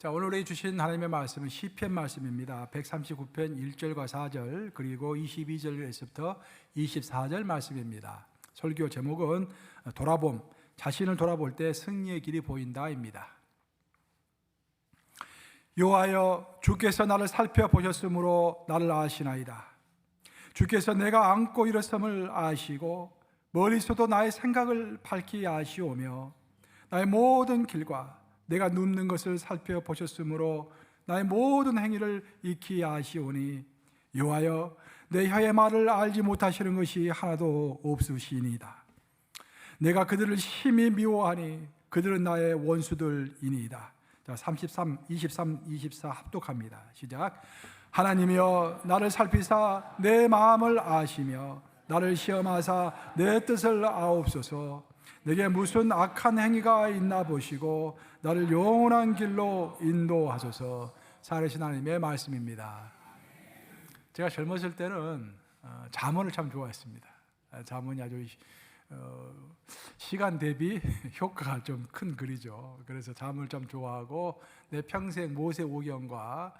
자, 오늘 주신 하나님의 말씀은 시편 말씀입니다. 139편 1절과 4절 그리고 22절에서부터 24절 말씀입니다. 설교 제목은 돌아봄, 자신을 돌아볼 때 승리의 길이 보인다입니다. 여호와여, 주께서 나를 살펴보셨으므로 나를 아시나이다. 주께서 내가 안고 일어섬을 아시고 멀리서도 나의 생각을 밝히 아시오며 나의 모든 길과 내가 눕는 것을 살펴보셨으므로 나의 모든 행위를 익히 아시오니 여호와여, 내 혀의 말을 알지 못하시는 것이 하나도 없으시니이다. 내가 그들을 심히 미워하니 그들은 나의 원수들이니이다. 자, 33, 23, 24 합독합니다. 시작. 하나님이여, 나를 살피사 내 마음을 아시며 나를 시험하사 내 뜻을 아옵소서. 내게 무슨 악한 행위가 있나 보시고 나를 영원한 길로 인도하소서. 살아계신 하나님의 말씀입니다. 제가 젊었을 때는 잠언을 참 좋아했습니다. 잠언이 아주 시간 대비 효과가 좀 큰 글이죠. 그래서 잠언을 참 좋아하고 내 평생 모세오경과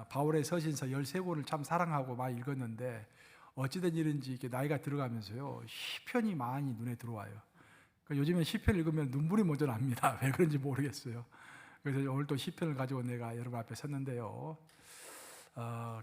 바울의 서신서 13권을 참 사랑하고 많이 읽었는데 어찌된 일인지 이렇게 나이가 들어가면서요, 시편이 많이 눈에 들어와요. 요즘에 시편 읽으면 눈물이 먼저 납니다. 왜 그런지 모르겠어요. 그래서 오늘 또 시편을 가지고 내가 여러분 앞에 섰는데요.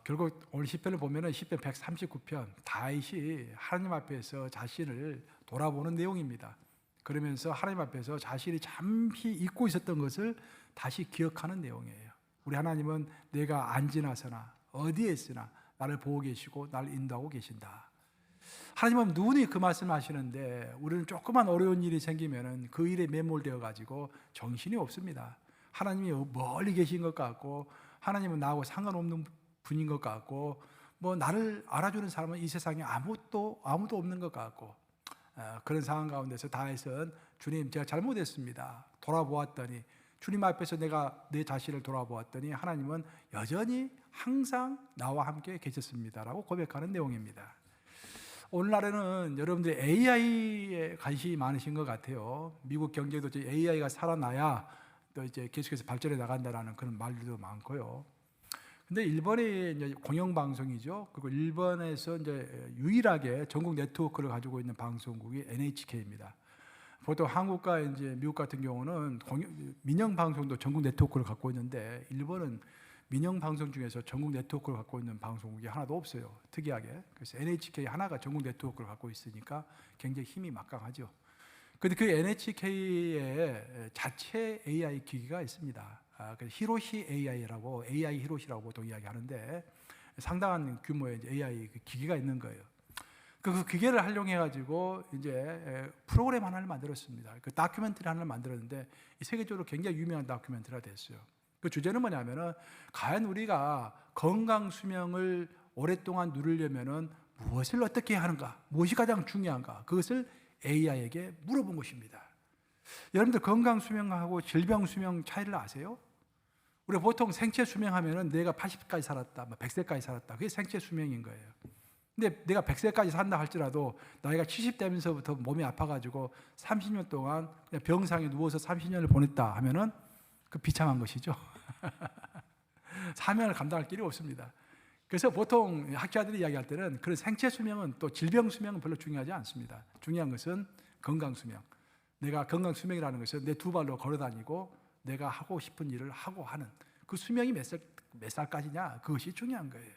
결국 오늘 시편을 보면은 시편 139편 다윗이 하나님 앞에서 자신을 돌아보는 내용입니다. 그러면서 하나님 앞에서 자신이 잠시 잊고 있었던 것을 다시 기억하는 내용이에요. 우리 하나님은 내가 안지나서나 어디에 있으나 나를 보고 계시고 나를 인도하고 계신다. 하나님은 누구니 그 말씀을 하시는데 우리는 조그만 어려운 일이 생기면 그 일에 매몰되어 가지고 정신이 없습니다. 하나님이 멀리 계신 것 같고 하나님은 나하고 상관없는 분인 것 같고 뭐 나를 알아주는 사람은 이 세상에 아무도 없는 것 같고 그런 상황 가운데서 다윗은 주님, 제가 잘못했습니다. 돌아보았더니 주님 앞에서 내가 내 자신을 돌아보았더니 하나님은 여전히 항상 나와 함께 계셨습니다라고 고백하는 내용입니다. 오늘날에는 여러분들이 AI에 관심이 많으신 것 같아요. 미국 경제도 이제 AI가 살아나야 또 이제 계속해서 발전해 나간다라는 그런 말들도 많고요. 근데 일본이 이제 공영방송이죠. 그리고 일본에서 이제 유일하게 전국 네트워크를 가지고 있는 방송국이 NHK입니다. 보통 한국과 이제 미국 같은 경우는 민영 방송도 전국 네트워크를 갖고 있는데 일본은 민영 방송 중에서 전국 네트워크를 갖고 있는 방송국이 하나도 없어요. 특이하게. 그래서 NHK 하나가 전국 네트워크를 갖고 있으니까 굉장히 힘이 막강하죠. 그런데 그 NHK에 자체 AI 기기가 있습니다. 히로시 AI라고, AI 히로시라고 보통 이야기하는데 상당한 규모의 AI 기기가 있는 거예요. 그 기계를 활용해 가지고 이제 프로그램 하나를 만들었습니다. 그 다큐멘터리 하나를 만들었는데 세계적으로 굉장히 유명한 다큐멘터리가 됐어요. 그 주제는 뭐냐면은 과연 우리가 건강 수명을 오랫동안 누리려면은 무엇을 어떻게 해야 하는가, 무엇이 가장 중요한가, 그것을 AI에게 물어본 것입니다. 여러분들 건강 수명하고 질병 수명 차이를 아세요? 우리가 보통 생체 수명하면은 내가 80까지 살았다, 100세까지 살았다, 그게 생체 수명인 거예요. 근데 내가 100세까지 산다 할지라도 나이가 70 되면서부터 몸이 아파가지고 30년 동안 그냥 병상에 누워서 30년을 보냈다 하면은 그 비참한 것이죠. 사명을 감당할 길이 없습니다. 그래서 보통 학자들이 이야기할 때는 그런 생체 수명은 또 질병 수명은 별로 중요하지 않습니다. 중요한 것은 건강 수명. 내가 건강 수명이라는 것은 내 두 발로 걸어 다니고 내가 하고 싶은 일을 하고 하는 그 수명이 몇 살까지냐, 그것이 중요한 거예요.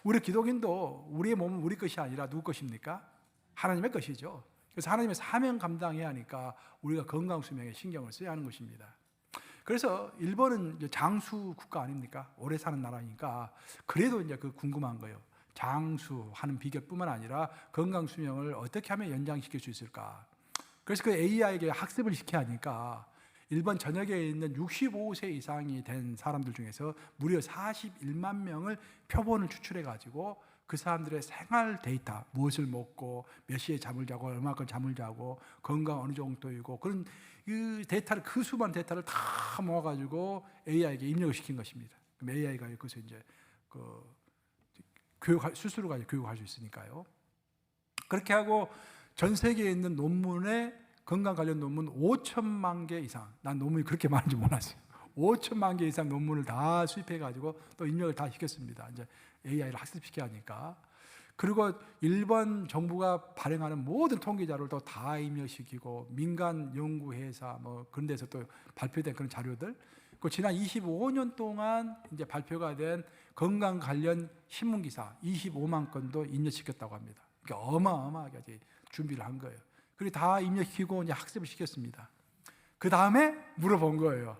우리 기독인도 우리의 몸은 우리 것이 아니라 누구 것입니까? 하나님의 것이죠. 그래서 하나님의 사명 감당해야 하니까 우리가 건강 수명에 신경을 써야 하는 것입니다. 그래서 일본은 이제 장수 국가 아닙니까? 오래 사는 나라니까 그래도 이제 그 궁금한 거예요. 장수하는 비결뿐만 아니라 건강 수명을 어떻게 하면 연장시킬 수 있을까? 그래서 그 AI에게 학습을 시켜야 하니까 일본 전역에 있는 65세 이상이 된 사람들 중에서 무려 41만 명을 표본을 추출해 가지고 그 사람들의 생활 데이터, 무엇을 먹고 몇 시에 잠을 자고 얼마큼 잠을 자고 건강 어느 정도이고 그런 그 데이터를, 그 수많은 데이터를 다 모아가지고 AI에게 입력을 시킨 것입니다. 그럼 AI가 그것을 이제 스스로 가지고 교육할 수 있으니까요. 그렇게 하고 전 세계에 있는 논문에 건강 관련 논문 5천만 개 이상, 난 논문이 그렇게 많은지 몰랐어요. 5천만 개 이상 논문을 다 수입해가지고 또 입력을 다 시켰습니다. 이제 AI를 학습시켜야 하니까. 그리고 일본 정부가 발행하는 모든 통계 자료를 또 다 입력시키고 민간 연구회사 뭐 그런 데서 또 발표된 그런 자료들, 그 지난 25년 동안 이제 발표가 된 건강 관련 신문 기사 25만 건도 입력시켰다고 합니다. 그러니까 어마어마하게 준비를 한 거예요. 그리고 다 입력시키고 이제 학습을 시켰습니다. 그 다음에 물어본 거예요.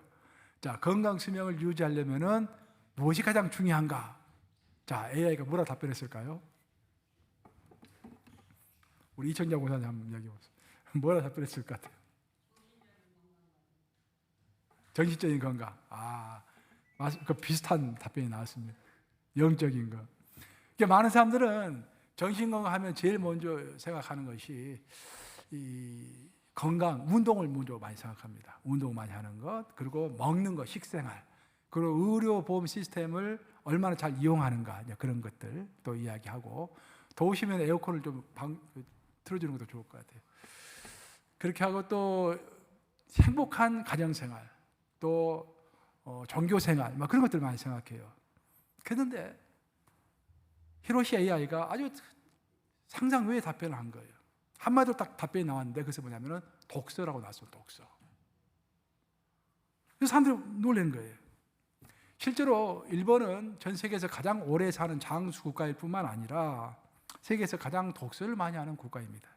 자, 건강 수명을 유지하려면은 무엇이 가장 중요한가? 자, AI가 뭐라 답변했을까요? 우리 이천자 고사님 한번 이야기해 보세요. 뭐라 답변했을 것 같아요? 정신적인 건강. 그 비슷한 답변이 나왔습니다. 영적인 거. 그러니까 많은 사람들은 정신 건강하면 제일 먼저 생각하는 것이 이 건강, 운동을 먼저 많이 생각합니다. 운동 많이 하는 것, 그리고 먹는 것, 식생활, 그리고 의료보험 시스템을 얼마나 잘 이용하는가, 그런 것들 또 이야기하고, 더우시면 에어컨을 좀 틀어주는 것도 좋을 것 같아요. 그렇게 하고 또 행복한 가정생활, 또 종교생활, 막 그런 것들 많이 생각해요. 그런데 히로시 AI가 아주 상상 외의 답변을 한 거예요. 한마디로 딱 답변이 나왔는데 그것이 뭐냐면은 독서라고 나왔어요. 독서. 그래서 사람들이 놀란 거예요. 실제로 일본은 전 세계에서 가장 오래 사는 장수 국가일 뿐만 아니라 세계에서 가장 독서를 많이 하는 국가입니다.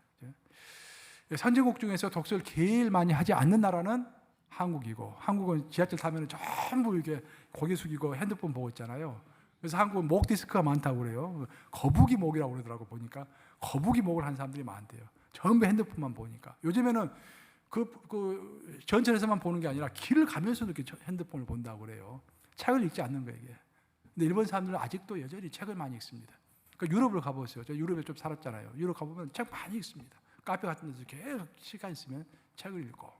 선진국 중에서 독서를 제일 많이 하지 않는 나라는 한국이고, 한국은 지하철 타면 전부 이렇게 고개 숙이고 핸드폰 보고 있잖아요. 그래서 한국은 목 디스크가 많다고 그래요. 거북이 목이라고 그러더라고. 보니까 거북이 목을 한 사람들이 많대요. 전부 핸드폰만 보니까. 요즘에는 그 전철에서만 보는 게 아니라 길을 가면서도 이렇게 핸드폰을 본다고 그래요. 책을 읽지 않는 거예요, 이게. 근데 일본 사람들은 아직도 여전히 책을 많이 읽습니다. 그러니까 유럽을 가보세요. 저 유럽에 좀 살았잖아요. 유럽 가보면 책 많이 읽습니다. 카페 같은 데서 계속 시간 있으면 책을 읽고.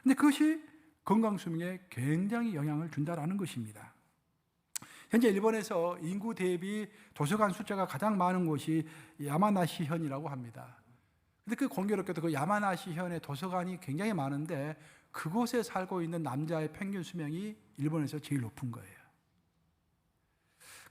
근데 그것이 건강 수명에 굉장히 영향을 준다라는 것입니다. 현재 일본에서 인구 대비 도서관 숫자가 가장 많은 곳이 야마나시현이라고 합니다. 근데 그 공교롭게도 그 야마나시현의 도서관이 굉장히 많은데 그곳에 살고 있는 남자의 평균 수명이 일본에서 제일 높은 거예요.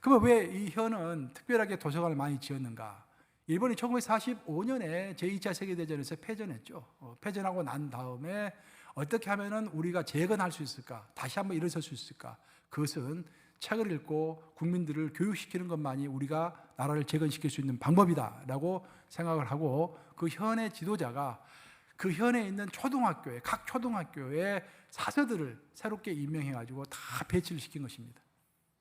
그러면 왜 이 현은 특별하게 도서관을 많이 지었는가? 일본이 1945년에 제2차 세계대전에서 패전했죠. 패전하고 난 다음에 어떻게 하면 우리가 재건할 수 있을까? 다시 한번 일어설 수 있을까? 그것은 책을 읽고 국민들을 교육시키는 것만이 우리가 나라를 재건시킬 수 있는 방법이다라고 생각을 하고, 그 현의 지도자가 그 현에 있는 초등학교에, 각 초등학교에 사서들을 새롭게 임명해가지고 다 배치를 시킨 것입니다.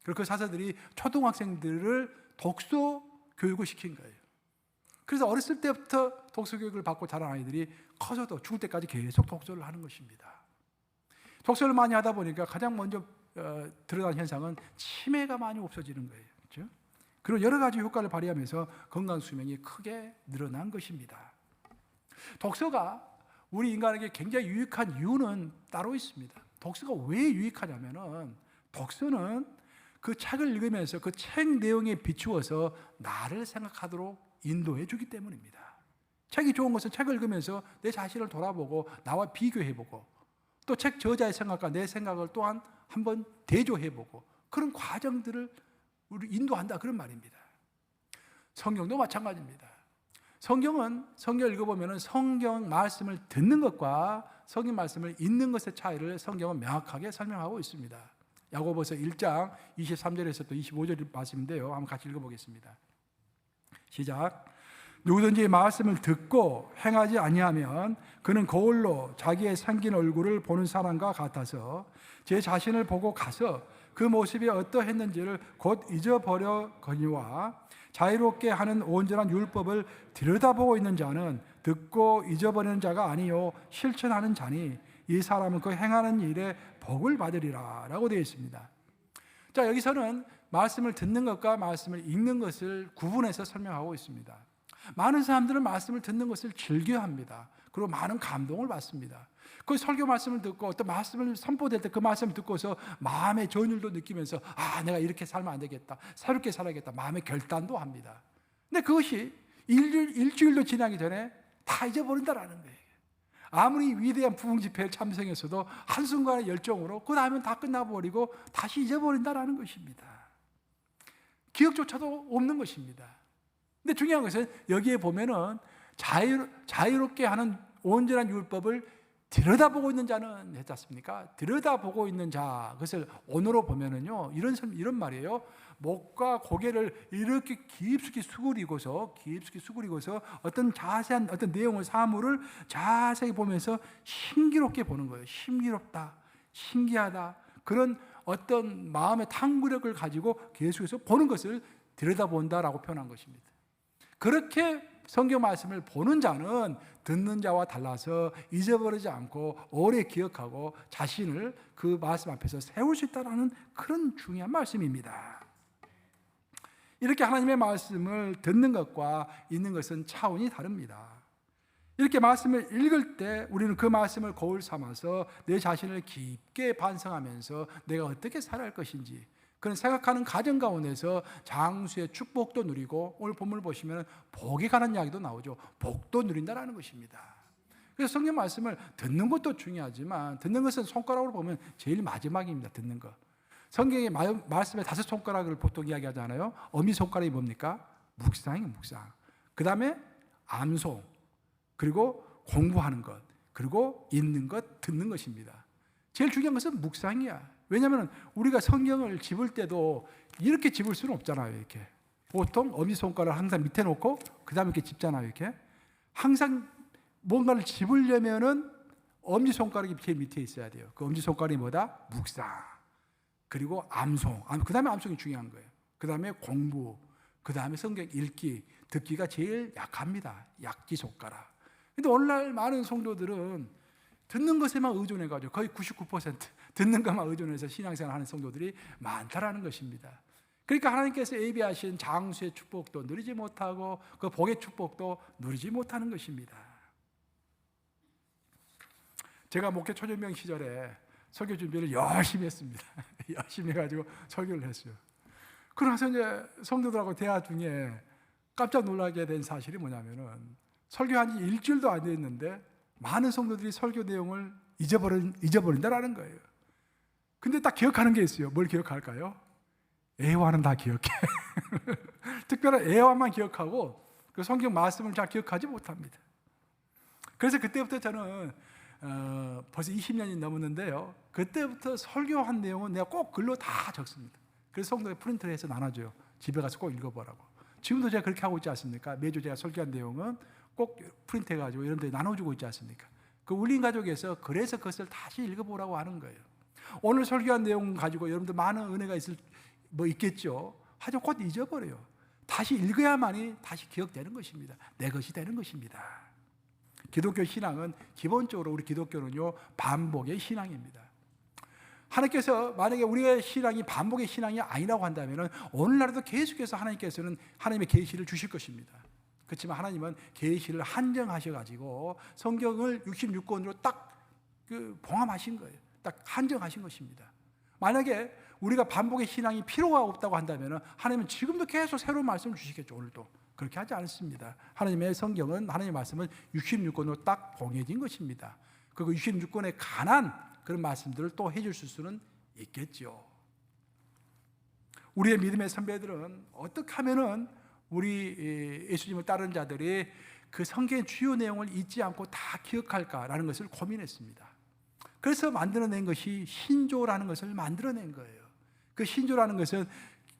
그리고 그 사서들이 초등학생들을 독서 교육을 시킨 거예요. 그래서 어렸을 때부터 독서 교육을 받고 자란 아이들이 커서도 죽을 때까지 계속 독서를 하는 것입니다. 독서를 많이 하다 보니까 가장 먼저 드러난 현상은 치매가 많이 없어지는 거예요. 그렇죠? 그리고 여러 가지 효과를 발휘하면서 건강 수명이 크게 늘어난 것입니다. 독서가 우리 인간에게 굉장히 유익한 이유는 따로 있습니다. 독서가 왜 유익하냐면은, 독서는 그 책을 읽으면서 그 책 내용에 비추어서 나를 생각하도록 인도해 주기 때문입니다. 책이 좋은 것은 책을 읽으면서 내 자신을 돌아보고 나와 비교해보고, 또 책 저자의 생각과 내 생각을 또한 한번 대조해보고, 그런 과정들을 우리 인도한다, 그런 말입니다. 성경도 마찬가지입니다. 성경을 읽어보면 성경 말씀을 듣는 것과 성경 말씀을 읽는 것의 차이를 성경은 명확하게 설명하고 있습니다. 야고보서 1장 23절에서 또 25절 말씀인데요. 한번 같이 읽어보겠습니다. 시작. 누구든지 말씀을 듣고 행하지 아니하면 그는 거울로 자기의 생긴 얼굴을 보는 사람과 같아서 제 자신을 보고 가서 그 모습이 어떠했는지를 곧 잊어버려거니와, 자유롭게 하는 온전한 율법을 들여다보고 있는 자는 듣고 잊어버리는 자가 아니요 실천하는 자니 이 사람은 그 행하는 일에 복을 받으리라 라고 되어 있습니다. 자, 여기서는 말씀을 듣는 것과 말씀을 읽는 것을 구분해서 설명하고 있습니다. 많은 사람들은 말씀을 듣는 것을 즐겨합니다. 그리고 많은 감동을 받습니다. 그 설교 말씀을 듣고 어떤 말씀을 선포될 때 그 말씀을 듣고서 마음의 전율도 느끼면서 내가 이렇게 살면 안 되겠다, 새롭게 살아야겠다, 마음의 결단도 합니다. 근데 그것이 일주일도 지나기 전에 다 잊어버린다라는 거예요. 아무리 위대한 부흥 집회에 참석했어도 한순간의 열정으로 그 다음엔 다 끝나버리고 다시 잊어버린다라는 것입니다. 기억조차도 없는 것입니다. 근데 중요한 것은 여기에 보면은 자유롭게 하는 온전한 율법을 들여다보고 있는 자는 했지 않습니까? 들여다보고 있는 자, 그것을 언어로 보면은요, 이런 말이에요. 목과 고개를 이렇게 깊숙이 수그리고서 어떤 자세한 어떤 내용을, 사물을 자세히 보면서 신기롭게 보는 거예요. 신기롭다, 신기하다. 그런 어떤 마음의 탐구력을 가지고 계속해서 보는 것을 들여다본다라고 표현한 것입니다. 그렇게 성경 말씀을 보는 자는 듣는 자와 달라서 잊어버리지 않고 오래 기억하고 자신을 그 말씀 앞에서 세울 수 있다는 그런 중요한 말씀입니다. 이렇게 하나님의 말씀을 듣는 것과 읽는 것은 차원이 다릅니다. 이렇게 말씀을 읽을 때 우리는 그 말씀을 거울 삼아서 내 자신을 깊게 반성하면서 내가 어떻게 살아야 할 것인지 그런 생각하는 가정 가운데서 장수의 축복도 누리고, 오늘 본문을 보시면 복에 관한 이야기도 나오죠. 복도 누린다라는 것입니다. 그래서 성경 말씀을 듣는 것도 중요하지만, 듣는 것은 손가락으로 보면 제일 마지막입니다. 듣는 것. 성경의 말씀의 5손가락을 보통 이야기하잖아요. 어미손가락이 뭡니까? 묵상이에요. 묵상. 그 다음에 암송, 그리고 공부하는 것, 그리고 읽는 것, 듣는 것입니다. 제일 중요한 것은 묵상이야. 왜냐하면 우리가 성경을 집을 때도 이렇게 집을 수는 없잖아요. 이렇게 보통 어미손가락을 항상 밑에 놓고 그 다음에 이렇게 짚잖아요. 이렇게 항상 뭔가를 집으려면은 엄지손가락이 제일 밑에 있어야 돼요. 그 엄지손가락이 뭐다? 묵상. 그리고 암송. 그 다음에 암송이 중요한 거예요. 그 다음에 공부. 그 다음에 성경 읽기, 듣기가 제일 약합니다. 약지손가락. 근데 오늘날 많은 성도들은 듣는 것에만 의존해가지고 거의 99% 듣는 것만 의존해서 신앙생활 하는 성도들이 많다라는 것입니다. 그러니까 하나님께서 예비하신 장수의 축복도 누리지 못하고 그 복의 축복도 누리지 못하는 것입니다. 제가 목회 초년병 시절에 설교 준비를 열심히 했습니다. 열심히 해가지고 설교를 했어요. 그러면서 이제 성도들하고 대화 중에 깜짝 놀라게 된 사실이 뭐냐면은 설교한 지 일주일도 안 됐는데 많은 성도들이 설교 내용을 잊어버린다라는 거예요. 근데 딱 기억하는 게 있어요. 뭘 기억할까요? 애화는 다 기억해. 특별한 애화만 기억하고 그 성경 말씀을 잘 기억하지 못합니다. 그래서 그때부터 저는 벌써 20년이 넘었는데요. 그때부터 설교한 내용은 내가 꼭 글로 다 적습니다. 그래서 성도에 프린트를 해서 나눠줘요. 집에 가서 꼭 읽어보라고. 지금도 제가 그렇게 하고 있지 않습니까? 매주 제가 설교한 내용은 꼭 프린트해가지고 이런 데 나눠주고 있지 않습니까? 그 울린 가족에서 그래서 그것을 다시 읽어보라고 하는 거예요. 오늘 설교한 내용 가지고 여러분들 많은 은혜가 있겠죠. 하지만 곧 잊어버려요. 다시 읽어야만이 다시 기억되는 것입니다. 내 것이 되는 것입니다. 기독교 신앙은 기본적으로 우리 기독교는요 반복의 신앙입니다. 하나님께서 만약에 우리의 신앙이 반복의 신앙이 아니라고 한다면 오늘날에도 계속해서 하나님께서는 하나님의 계시를 주실 것입니다. 그렇지만 하나님은 계시를 한정하셔가지고 성경을 66권으로 딱 봉함하신 거예요. 딱 한정하신 것입니다. 만약에 우리가 반복의 신앙이 필요가 없다고 한다면 하나님은 지금도 계속 새로운 말씀을 주시겠죠. 오늘도 그렇게 하지 않습니다. 하나님의 성경은, 하나님의 말씀은 66권으로 딱 봉해진 것입니다. 그리고 66권에 관한 그런 말씀들을 또 해줄 수는 있겠죠. 우리의 믿음의 선배들은 어떻게 하면은 우리 예수님을 따르는 자들이 그 성경의 주요 내용을 잊지 않고 다 기억할까라는 것을 고민했습니다. 그래서 만들어낸 것이 신조라는 것을 만들어낸 거예요. 그 신조라는 것은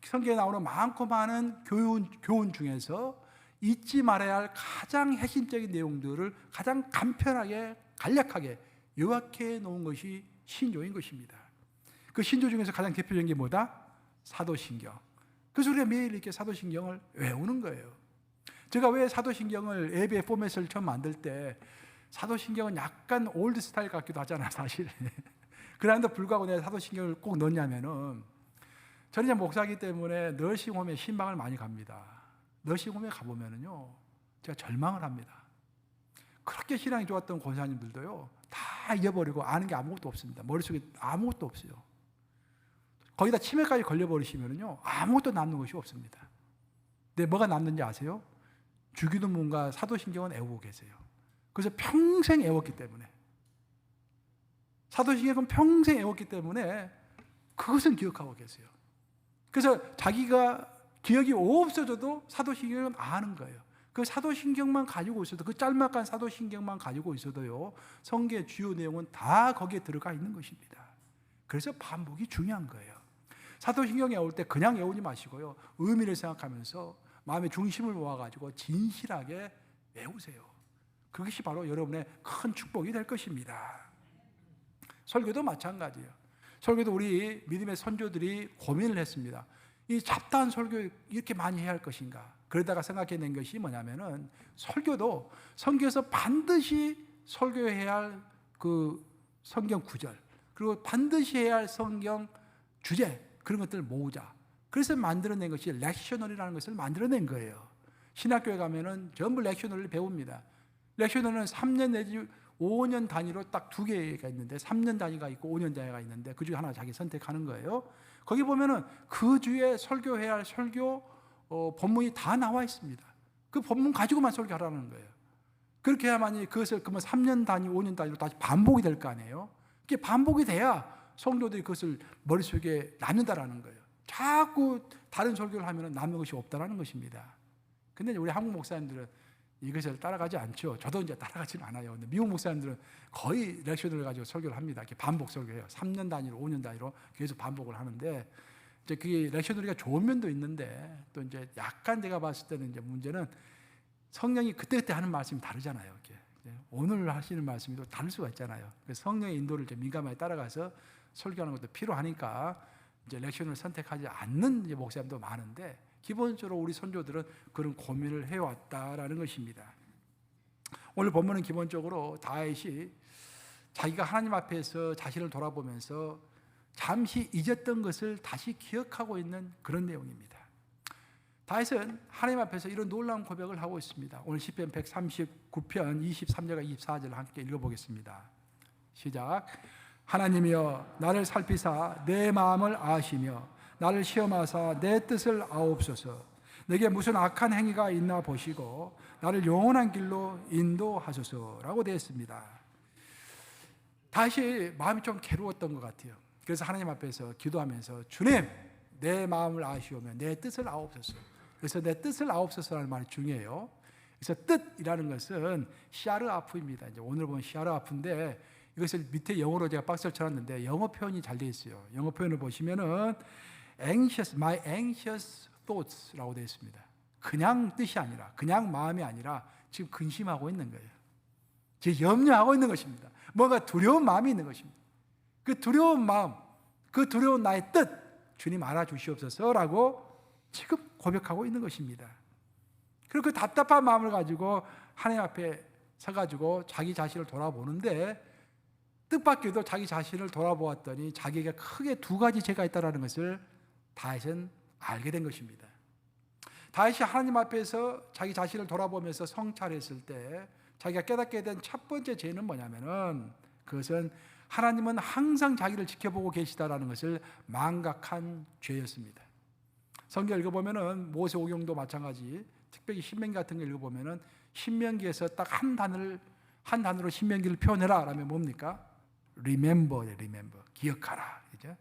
성경에 나오는 많고 많은 교훈 중에서 잊지 말아야 할 가장 핵심적인 내용들을 가장 간편하게 간략하게 요약해 놓은 것이 신조인 것입니다. 그 신조 중에서 가장 대표적인 게 뭐다? 사도신경. 그래서 우리가 매일 이렇게 사도신경을 외우는 거예요. 제가 왜 사도신경을 예배 포맷을 처음 만들 때 사도신경은 약간 올드 스타일 같기도 하잖아요, 사실. 그런데도 불구하고 내가 사도신경을 꼭 넣냐면은 저는 이제 목사이기 때문에 너싱홈에 신방을 많이 갑니다. 너싱홈에 가보면은요, 제가 절망을 합니다. 그렇게 신앙이 좋았던 권사님들도요, 다 잊어버리고 아는 게 아무것도 없습니다. 머릿속에 아무것도 없어요. 거기다 치매까지 걸려버리시면은요, 아무것도 남는 것이 없습니다. 근데 뭐가 남는지 아세요? 주기도문과 사도신경은 외우고 계세요. 그래서 평생 애웠기 때문에, 사도신경은 평생 애웠기 때문에 그것은 기억하고 계세요. 그래서 자기가 기억이 없어져도 사도신경은 아는 거예요. 그 사도신경만 가지고 있어도, 그 짤막한 사도신경만 가지고 있어도요, 성경의 주요 내용은 다 거기에 들어가 있는 것입니다. 그래서 반복이 중요한 거예요. 사도신경 외울 때 그냥 외우지 마시고요, 의미를 생각하면서 마음의 중심을 모아가지고 진실하게 외우세요. 그것이 바로 여러분의 큰 축복이 될 것입니다. 설교도 마찬가지예요. 설교도 우리 믿음의 선조들이 고민을 했습니다. 이 잡다한 설교 이렇게 많이 해야 할 것인가? 그러다가 생각해낸 것이 뭐냐면은, 설교도 성경에서 반드시 설교해야 할 그 성경 구절, 그리고 반드시 해야 할 성경 주제, 그런 것들을 모으자. 그래서 만들어낸 것이 렉셔널이라는 것을 만들어낸 거예요. 신학교에 가면은 전부 렉셔널을 배웁니다. 렉셔널은 3년 내지 5년 단위로 딱 2개가 있는데, 3년 단위가 있고 5년 단위가 있는데, 그 중에 하나 자기 선택하는 거예요. 거기 보면은 그 주에 설교해야 할 설교 본문이 다 나와 있습니다. 그 본문 가지고만 설교하라는 거예요. 그렇게 해야만이 그것을 그러면 3년 단위, 5년 단위로 다시 반복이 될 거 아니에요. 그게 반복이 돼야 성도들이 그것을 머릿속에 남는다라는 거예요. 자꾸 다른 설교를 하면 남는 것이 없다라는 것입니다. 근데 우리 한국 목사님들은 이것을 따라가지 않죠. 저도 이제 따라가지는 않아요. 근데 미국 목사님들은 거의 렉션을 가지고 설교를 합니다. 이렇게 반복 설교해요. 3년 단위로, 5년 단위로 계속 반복을 하는데, 이제 그게 렉션으리가 좋은 면도 있는데, 또 이제 약간 제가 봤을 때는 이제 문제는 성령이 그때그때 하는 말씀이 다르잖아요. 이렇게 오늘 하시는 말씀이 또 다를 수가 있잖아요. 그래서 성령의 인도를 좀 민감하게 따라가서 설교하는 것도 필요하니까 이제 렉션을 선택하지 않는 이제 목사님도 많은데, 기본적으로 우리 선조들은 그런 고민을 해왔다라는 것입니다. 오늘 본문은 기본적으로 다윗이 자기가 하나님 앞에서 자신을 돌아보면서 잠시 잊었던 것을 다시 기억하고 있는 그런 내용입니다. 다윗은 하나님 앞에서 이런 놀라운 고백을 하고 있습니다. 오늘 시편 139편 23절과 24절 함께 읽어보겠습니다. 시작. 하나님이여 나를 살피사 내 마음을 아시며 나를 시험하사 내 뜻을 아옵소서. 내게 무슨 악한 행위가 있나 보시고 나를 영원한 길로 인도하소서라고 되어 있습니다. 다시 마음이 좀 괴로웠던 것 같아요. 그래서 하나님 앞에서 기도하면서, 주님 내 마음을 아시오며 내 뜻을 아옵소서. 그래서 내 뜻을 아옵소서라는 말이 중요해요. 그래서 뜻이라는 것은 샤르아프입니다. 이제 오늘 보면 샤르아프인데, 이것을 밑에 영어로 제가 박스를 쳐놨는데 영어 표현이 잘 되어 있어요. 영어 표현을 보시면은 anxious, my anxious thoughts라고 되어 있습니다. 그냥 뜻이 아니라, 그냥 마음이 아니라 지금 근심하고 있는 거예요. 지금 염려하고 있는 것입니다. 뭔가 두려운 마음이 있는 것입니다. 그 두려운 마음, 그 두려운 나의 뜻, 주님 알아주시옵소서라고 지금 고백하고 있는 것입니다. 그리고 그 답답한 마음을 가지고 하나님 앞에 서가지고 자기 자신을 돌아보는데, 뜻밖에도 자기 자신을 돌아보았더니 자기에게 크게 2가지 죄가 있다는 것을 다윗은 알게 된 것입니다. 다윗이 하나님 앞에서 자기 자신을 돌아보면서 성찰했을 때 자기가 깨닫게 된 첫 번째 죄는 뭐냐면은, 그것은 하나님은 항상 자기를 지켜보고 계시다라는 것을 망각한 죄였습니다. 성경 읽어보면은 모세오경도 마찬가지, 특별히 신명기 같은 거 읽어보면은 신명기에서 딱 한 단어로 신명기를 표현해라 라면 뭡니까? Remember, 기억하라. 그죠?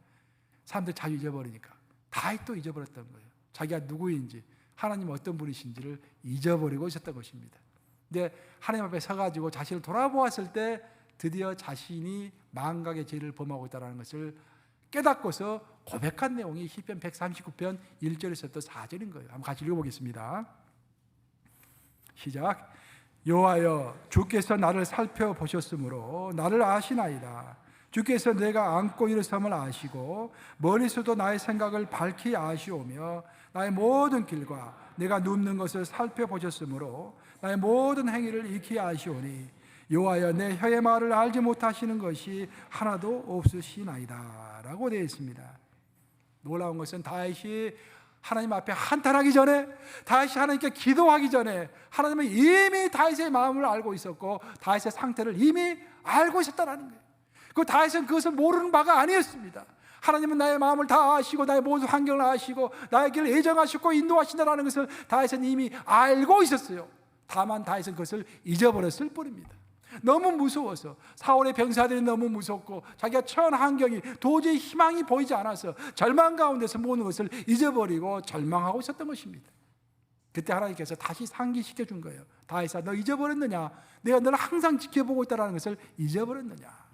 사람들 자주 잊어버리니까. 다윗도 잊어버렸던 거예요. 자기가 누구인지, 하나님 어떤 분이신지를 잊어버리고 있었던 것입니다. 근데 하나님 앞에 서가지고 자신을 돌아보았을 때 드디어 자신이 망각의 죄를 범하고 있다는 것을 깨닫고서 고백한 내용이 시편 139편 1절에서부터 4절인 거예요. 한번 같이 읽어보겠습니다. 시작. 여호와여 주께서 나를 살펴보셨으므로 나를 아시나이다. 주께서 내가 안고 일어섬을 아시고 머리서도 나의 생각을 밝히 아시오며 나의 모든 길과 내가 눕는 것을 살펴보셨으므로 나의 모든 행위를 익히 아시오니 여호와여 내 혀의 말을 알지 못하시는 것이 하나도 없으시나이다 라고 되어 있습니다. 놀라운 것은 다윗이 하나님 앞에 한탄하기 전에, 다윗이 하나님께 기도하기 전에 하나님은 이미 다윗의 마음을 알고 있었고 다윗의 상태를 이미 알고 있었다는 거예요. 그 다윗은 그것을 모르는 바가 아니었습니다. 하나님은 나의 마음을 다 아시고 나의 모든 환경을 아시고 나의 길을 예정하시고 인도하신다는 것을 다윗은 이미 알고 있었어요. 다만 다윗은 그것을 잊어버렸을 뿐입니다. 너무 무서워서, 사울의 병사들이 너무 무섭고 자기가 처한 환경이 도저히 희망이 보이지 않아서 절망 가운데서 모든 것을 잊어버리고 절망하고 있었던 것입니다. 그때 하나님께서 다시 상기시켜 준 거예요. 다윗아, 너 잊어버렸느냐? 내가 너를 항상 지켜보고 있다는 것을 잊어버렸느냐?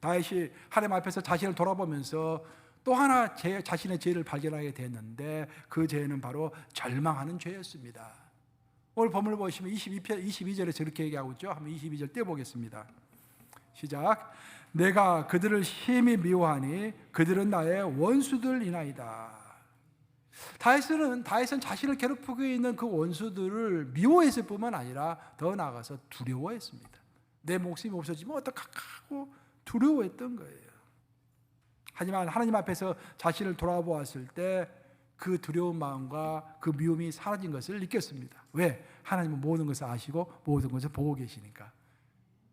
다윗이 하나님 앞에서 자신을 돌아보면서 또 하나 자신의 죄를 발견하게 됐는데, 그 죄는 바로 절망하는 죄였습니다. 오늘 본문을 보시면 22절에 저렇게 얘기하고 있죠. 한번 22절 떼보겠습니다. 시작. 내가 그들을 심히 미워하니 그들은 나의 원수들이나이다. 다윗은 자신을 괴롭히고 있는 그 원수들을 미워했을 뿐만 아니라 더 나아가서 두려워했습니다. 내 목숨이 없어지면 어떡하고 두려워했던 거예요. 하지만 하나님 앞에서 자신을 돌아보았을 때 그 두려운 마음과 그 미움이 사라진 것을 느꼈습니다. 왜? 하나님은 모든 것을 아시고 모든 것을 보고 계시니까.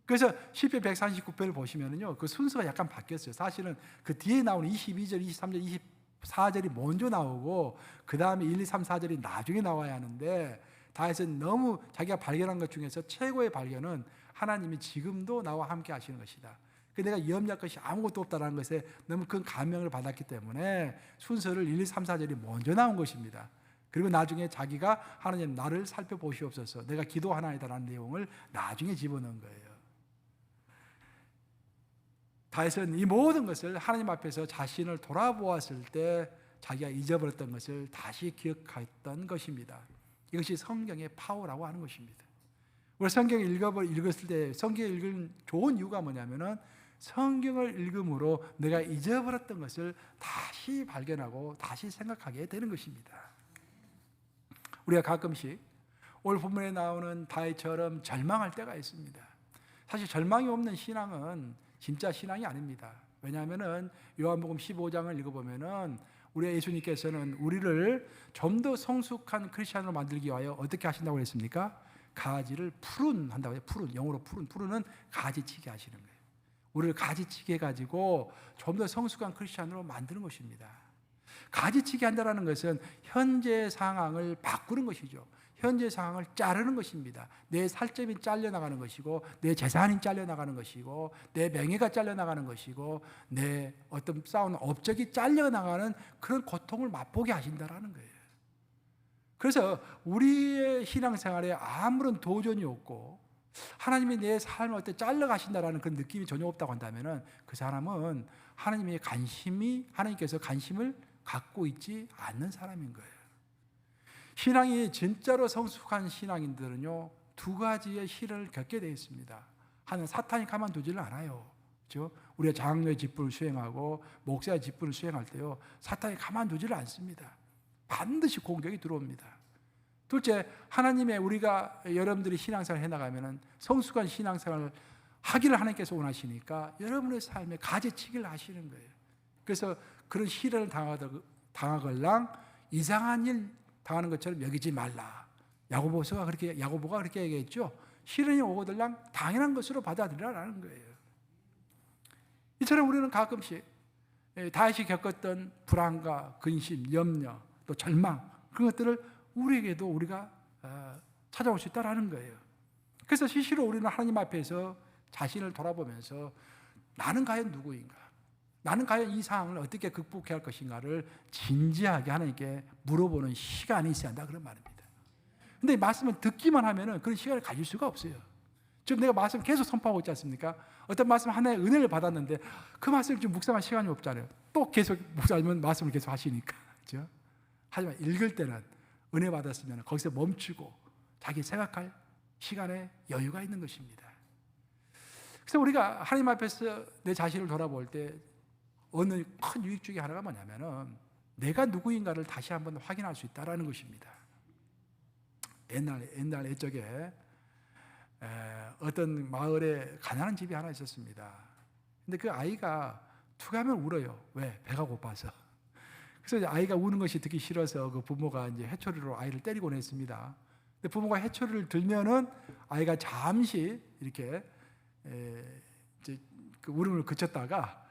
그래서 시편 139편을 보시면은요, 그 순서가 약간 바뀌었어요. 사실은 그 뒤에 나오는 22절, 23절, 24절이 먼저 나오고 그 다음에 1, 2, 3, 4절이 나중에 나와야 하는데, 다윗은 너무 자기가 발견한 것 중에서 최고의 발견은 하나님이 지금도 나와 함께 하시는 것이다. 내가 염려할 것이 아무것도 없다는 것에 너무 큰 감명을 받았기 때문에 순서를 1, 2, 3, 4절이 먼저 나온 것입니다. 그리고 나중에 자기가 하나님 나를 살펴보시옵소서, 내가 기도하나이다라는 내용을 나중에 집어넣은 거예요. 다윗은 이 모든 것을 하나님 앞에서 자신을 돌아보았을 때 자기가 잊어버렸던 것을 다시 기억했던 것입니다. 이것이 성경의 파워라고 하는 것입니다. 우리 성경을 읽었을 때 성경을 읽은 좋은 이유가 뭐냐면은, 성경을 읽음으로 내가 잊어버렸던 것을 다시 발견하고 다시 생각하게 되는 것입니다. 우리가 가끔씩 오늘 본문에 나오는 다윗처럼 절망할 때가 있습니다. 사실 절망이 없는 신앙은 진짜 신앙이 아닙니다. 왜냐하면은 요한복음 15장을 읽어보면은 우리 예수님께서는 우리를 좀 더 성숙한 크리스천으로 만들기 위하여 어떻게 하신다고 했습니까? 가지를 푸른한다고 해요. 푸른, 영어로 푸른은 가지치기 하시는 거예요. 우리를 가지치기 해가지고 좀 더 성숙한 크리스천으로 만드는 것입니다. 가지치기 한다는 것은 현재 상황을 바꾸는 것이죠. 현재 상황을 자르는 것입니다. 내 살점이 잘려나가는 것이고, 내 재산이 잘려나가는 것이고, 내 명예가 잘려나가는 것이고, 내 어떤 쌓은 업적이 잘려나가는 그런 고통을 맛보게 하신다는 거예요. 그래서 우리의 신앙생활에 아무런 도전이 없고 하나님이 내 삶을 어떻게 잘라가신다라는 그런 느낌이 전혀 없다고 한다면, 그 사람은 하나님께서 관심을 갖고 있지 않는 사람인 거예요. 신앙이 진짜로 성숙한 신앙인들은요, 두 가지의 시련을 겪게 되어 있습니다. 하나는 사탄이 가만두지를 않아요. 그렇죠? 우리가 장로의 직분을 수행하고 목사의 직분을 수행할 때요, 사탄이 가만두지를 않습니다. 반드시 공격이 들어옵니다. 둘째, 우리가 여러분들이 신앙생활을 해나가면 성숙한 신앙생활을 하기를 하나님께서 원하시니까 여러분의 삶에 가지치기를 하시는 거예요. 그래서 그런 시련을 당하걸랑 이상한 일 당하는 것처럼 여기지 말라. 야고보가 그렇게 얘기했죠. 시련이 오거들랑 당연한 것으로 받아들이라는 거예요. 이처럼 우리는 가끔씩 다윗이 겪었던 불안과 근심, 염려, 또 절망, 그런 것들을 우리가 찾아올 수 있다는 거예요. 그래서 실제로 우리는 하나님 앞에서 자신을 돌아보면서 나는 과연 누구인가? 나는 과연 이 상황을 어떻게 극복해야 할 것인가를 진지하게 하나님께 물어보는 시간이 있어야 한다, 그런 말입니다. 근데 이 말씀을 듣기만 하면은 그런 시간을 가질 수가 없어요. 지금 내가 말씀 계속 선포하고 있지 않습니까? 어떤 말씀 하나의 은혜를 받았는데 그 말씀을 좀 묵상할 시간이 없잖아요. 또 계속 묵상하면 말씀을 계속 하시니까. 그렇죠? 하지만 읽을 때는 은혜 받았으면 거기서 멈추고 자기 생각할 시간에 여유가 있는 것입니다. 그래서 우리가 하나님 앞에서 내 자신을 돌아볼 때 어느 큰 유익 중에 하나가 뭐냐면은 내가 누구인가를 다시 한번 확인할 수 있다는 것입니다. 옛날 옛적에 어떤 마을에 가난한 집이 하나 있었습니다. 근데 그 아이가 툭하면 울어요. 왜? 배가 고파서. 그래서 아이가 우는 것이 듣기 싫어서 그 부모가 이제 회초리로 아이를 때리곤 했습니다. 근데 부모가 회초리를 들면은 아이가 잠시 이렇게 이제 그 울음을 그쳤다가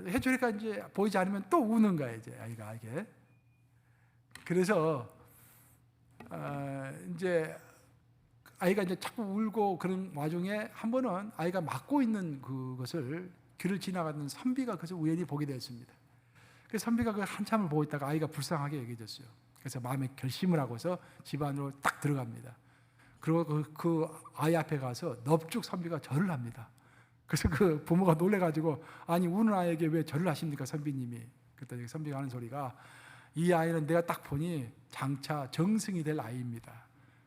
회초리가 이제 보이지 않으면 또 우는 거예요, 이제 아이가 이게. 그래서 이제 아이가 이제 자꾸 울고 그런 와중에 한 번은 아이가 맞고 있는 그것을 길을 지나가는 선비가 그것을 우연히 보게 되었습니다. 그 선비가 그 한참을 보고 있다가 아이가 불쌍하게 여겨졌어요. 그래서 마음에 결심을 하고서 집 안으로 딱 들어갑니다. 그리고 그 아이 앞에 가서 넙죽 선비가 절을 합니다. 그래서 그 부모가 놀래가지고 아니 우는 아이에게 왜 절을 하십니까 선비님이? 그랬더니 선비가 하는 소리가 이 아이는 내가 딱 보니 장차 정승이 될 아이입니다.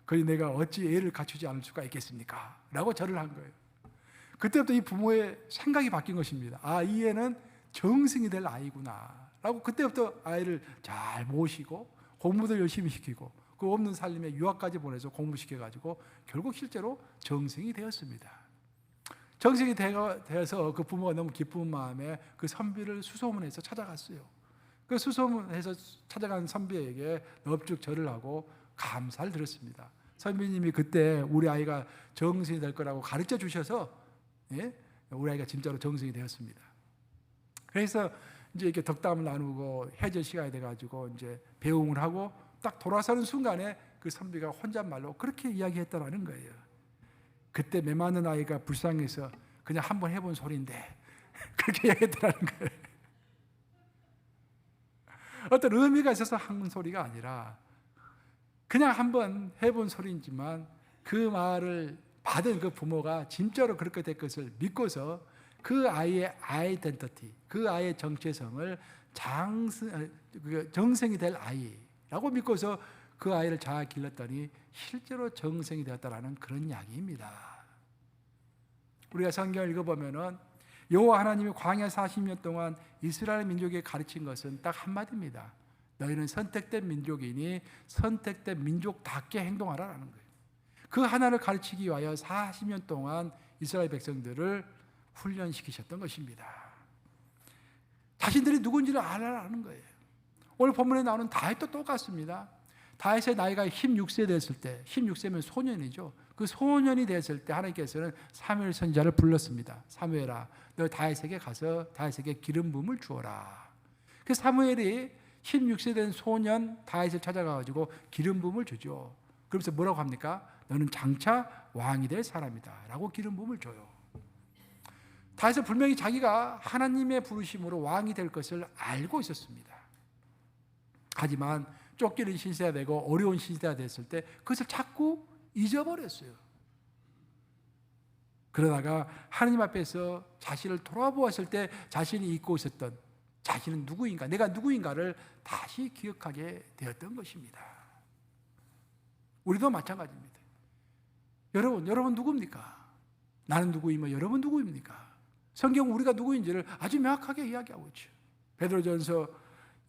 그러니 내가 어찌 애를 갖추지 않을 수가 있겠습니까? 라고 절을 한 거예요. 그때부터 이 부모의 생각이 바뀐 것입니다. 아, 이 애는 정승이 될 아이구나 라고 그때부터 아이를 잘 모시고 공부도 열심히 시키고 그 없는 살림에 유학까지 보내서 공부시켜가지고 결국 실제로 정승이 되었습니다. 정승이 되어서 그 부모가 너무 기쁜 마음에 그 선비를 수소문해서 찾아갔어요. 그 수소문해서 찾아간 선비에게 넙죽 절을 하고 감사를 드렸습니다. 선비님이 그때 우리 아이가 정승이 될 거라고 가르쳐 주셔서 우리 아이가 진짜로 정승이 되었습니다. 그래서 이제 이렇게 덕담을 나누고 해제 시간이 돼가지고 이제 배웅을 하고 딱 돌아서는 순간에 그 선비가 혼잣말로 그렇게 이야기했다라는 거예요. 그때 메마른 아이가 불쌍해서 그냥 한번 해본 소리인데 그렇게 이야기했다라는 거예요. 어떤 의미가 있어서 한 소리가 아니라 그냥 한번 해본 소리이지만 그 말을 받은 그 부모가 진짜로 그렇게 될 것을 믿고서 그 아이의 아이덴티티, 그 아이의 정체성을 정생이 될 아이라고 믿고서 그 아이를 잘 길렀더니 실제로 정생이 되었다라는 그런 이야기입니다. 우리가 성경을 읽어보면은 여호와 하나님이 광야 40년 동안 이스라엘 민족에게 가르친 것은 딱 한마디입니다. 너희는 선택된 민족이니 선택된 민족답게 행동하라는 거예요. 그 하나를 가르치기 위하여 40년 동안 이스라엘 백성들을 훈련시키셨던 것입니다. 자신들이 누군지를 알아라는 거예요. 오늘 본문에 나오는 다윗도 똑같습니다. 다윗의 나이가 16세 됐을 때, 16세면 소년이죠. 그 소년이 됐을 때 하나님께서는 사무엘 선지자를 불렀습니다. 사무엘아, 너 다윗에게 가서 다윗에게 기름 부음을 주어라. 그 사무엘이 16세 된 소년 다윗을 찾아가가지고 기름 부음을 주죠. 그러면서 뭐라고 합니까? 너는 장차 왕이 될 사람이다 라고 기름 부음을 줘요. 다윗은 분명히 자기가 하나님의 부르심으로 왕이 될 것을 알고 있었습니다. 하지만 쫓기는 신세가 되고 어려운 신세가 됐을 때 그것을 자꾸 잊어버렸어요. 그러다가 하나님 앞에서 자신을 돌아보았을 때 자신이 잊고 있었던 자신은 누구인가, 내가 누구인가를 다시 기억하게 되었던 것입니다. 우리도 마찬가지입니다. 여러분 누구입니까? 나는 누구이며 여러분 누구입니까? 성경은 우리가 누구인지를 아주 명확하게 이야기하고 있죠. 베드로전서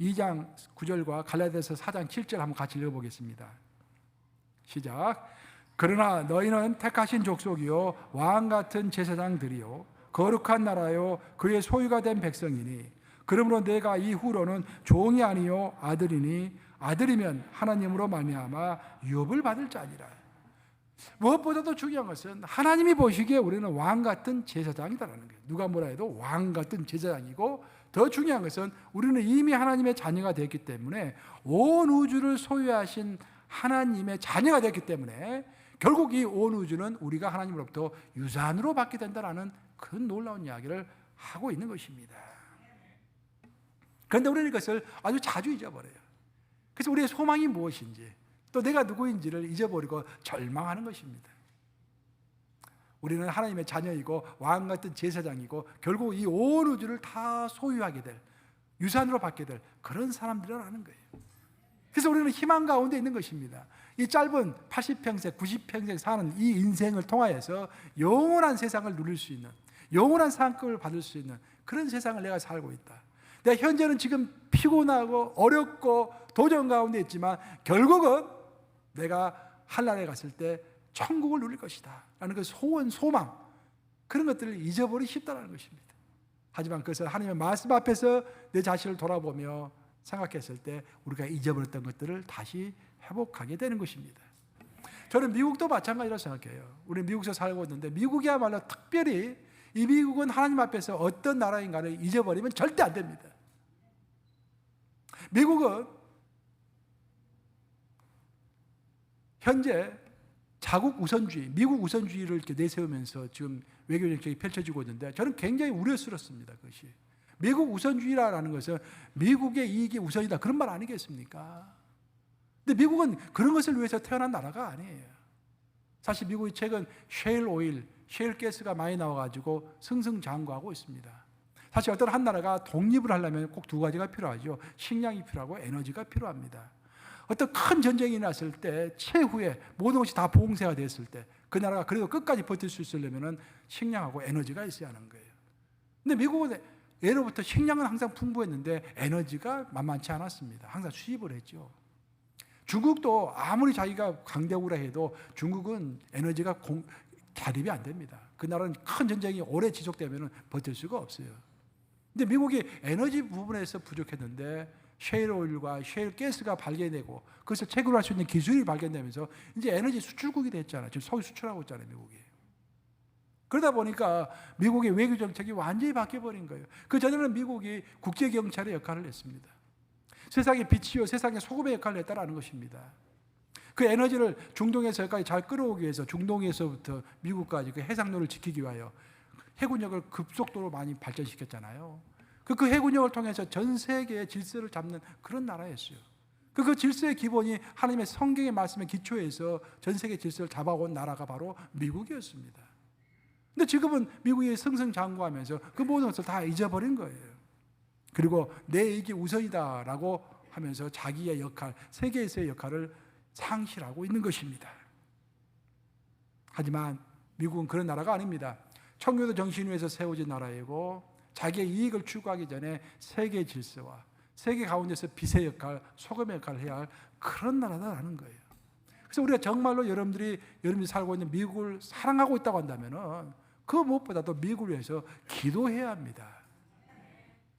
2장 9절과 갈라디아서 4장 7절 한번 같이 읽어보겠습니다. 시작. 그러나 너희는 택하신 족속이요 왕같은 제사장들이요 거룩한 나라요 그의 소유가 된 백성이니 그러므로 내가 이후로는 종이 아니요 아들이니 아들이면 하나님으로 말미암아 유업을 받을 자니라. 무엇보다도 중요한 것은 하나님이 보시기에 우리는 왕같은 제사장이다라는 거예요. 누가 뭐라 해도 왕같은 제사장이고 더 중요한 것은 우리는 이미 하나님의 자녀가 되었기 때문에 온 우주를 소유하신 하나님의 자녀가 되었기 때문에 결국 이 온 우주는 우리가 하나님으로부터 유산으로 받게 된다는 그런 놀라운 이야기를 하고 있는 것입니다. 그런데 우리는 이것을 아주 자주 잊어버려요. 그래서 우리의 소망이 무엇인지 또 내가 누구인지를 잊어버리고 절망하는 것입니다. 우리는 하나님의 자녀이고 왕같은 제사장이고 결국 이 온 우주를 다 소유하게 될 유산으로 받게 될 그런 사람들이라는 거예요. 그래서 우리는 희망 가운데 있는 것입니다. 이 짧은 80평생, 90평생 사는 이 인생을 통하여서 영원한 세상을 누릴 수 있는 영원한 상급을 받을 수 있는 그런 세상을 내가 살고 있다. 내가 현재는 지금 피곤하고 어렵고 도전 가운데 있지만 결국은 내가 하늘나라에 갔을 때 천국을 누릴 것이다 라는 그 소원, 소망 그런 것들을 잊어버리기 쉽다는 것입니다. 하지만 그것을 하나님의 말씀 앞에서 내 자신을 돌아보며 생각했을 때 우리가 잊어버렸던 것들을 다시 회복하게 되는 것입니다. 저는 미국도 마찬가지라고 생각해요. 우리 미국에서 살고 있는데 미국이야말로 특별히 이 미국은 하나님 앞에서 어떤 나라인가를 잊어버리면 절대 안 됩니다. 미국은 현재 자국 우선주의, 미국 우선주의를 이렇게 내세우면서 지금 외교 정책이 펼쳐지고 있는데 저는 굉장히 우려스럽습니다. 그것이 미국 우선주의라는 것은 미국의 이익이 우선이다 그런 말 아니겠습니까? 근데 미국은 그런 것을 위해서 태어난 나라가 아니에요. 사실 미국이 최근 셰일 오일, 셰일 가스가 많이 나와가지고 승승장구하고 있습니다. 사실 어떤 한 나라가 독립을 하려면 꼭 두 가지가 필요하죠. 식량이 필요하고 에너지가 필요합니다. 어떤 큰 전쟁이 났을 때 최후에 모든 것이 다 봉쇄가 됐을 때 그 나라가 그래도 끝까지 버틸 수 있으려면 식량하고 에너지가 있어야 하는 거예요. 근데 미국은 예로부터 식량은 항상 풍부했는데 에너지가 만만치 않았습니다. 항상 수입을 했죠. 중국도 아무리 자기가 강대국이라 해도 중국은 에너지가 자립이 안 됩니다. 그 나라는 큰 전쟁이 오래 지속되면 버틸 수가 없어요. 근데 미국이 에너지 부분에서 부족했는데 셰일 오일과 셰일 가스가 발견되고 그것을 채굴할 수 있는 기술이 발견되면서 이제 에너지 수출국이 됐잖아요. 지금 석유 수출하고 있잖아요, 미국이. 그러다 보니까 미국의 외교 정책이 완전히 바뀌어버린 거예요. 그 전에는 미국이 국제 경찰의 역할을 했습니다. 세상의 빛이요, 세상의 소금의 역할을 했다라는 것입니다. 그 에너지를 중동에서 여기까지 잘 끌어오기 위해서 중동에서부터 미국까지 그 해상로를 지키기 위하여 해군력을 급속도로 많이 발전시켰잖아요. 그 해군력을 통해서 전 세계의 질서를 잡는 그런 나라였어요. 그 질서의 기본이 하나님의 성경의 말씀에 기초해서 전 세계 질서를 잡아온 나라가 바로 미국이었습니다. 근데 지금은 미국이 승승장구하면서 그 모든 것을 다 잊어버린 거예요. 그리고 내 이익이 우선이다라고 하면서 자기의 역할, 세계에서의 역할을 상실하고 있는 것입니다. 하지만 미국은 그런 나라가 아닙니다. 청교도 정신 위에서 세워진 나라이고 자기의 이익을 추구하기 전에 세계 질서와 세계 가운데서 빛의 역할, 소금의 역할을 해야 할 그런 나라다라는 거예요. 그래서 우리가 정말로 여러분들이 살고 있는 미국을 사랑하고 있다고 한다면은 그 무엇보다도 미국을 위해서 기도해야 합니다.